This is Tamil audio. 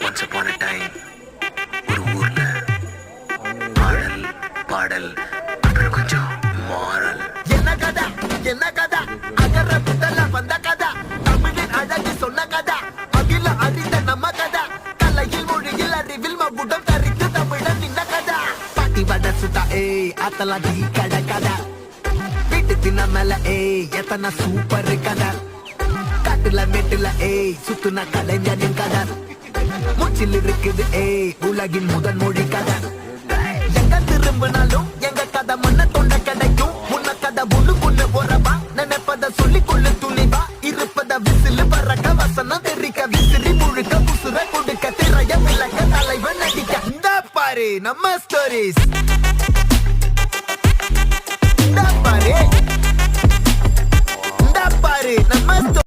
Once upon a time ஒரு ஊர்ல பாடல் பாடல் அப்புறம் கொஞ்சம் மாறல். என்ன கதா அகர புத்தல வந்த கதா தமிழின் அழகு சொன்ன கதா அகில அறிந்த நம்ம கதா கலையில் மொழியில் அறிவில் மகுடம் தரித்து தமிழன் நின்ன கதா பாட்டி வட சுத்தா அத்தலா டீ கட கதா வீட்டு தின்ன மேல எத்தனை சூப்பர் கதா காட்டுல மேட்டுல சுத்துன கலைஞனின் கதா மூச்சில் இருக்குது உலகின் முதன் மொழி கதா எங்க திரும்பினாலும் எங்க கதை மண்ண தொண்ட கிடைக்கும் முன்ன கதை புண்ணு போறவா நினைப்பத சொல்லி கொள்ளு துணிவா இருப்பத விசிலு பறக்க வசனம் தெரிக்க விசிறி முழுக்க புசுர கொடுக்க திரைய விளக்க தலைவன் நடிக்க இந்த பாரு நம்ம ஸ்டோரிஸ் இந்த பாரு நம்ம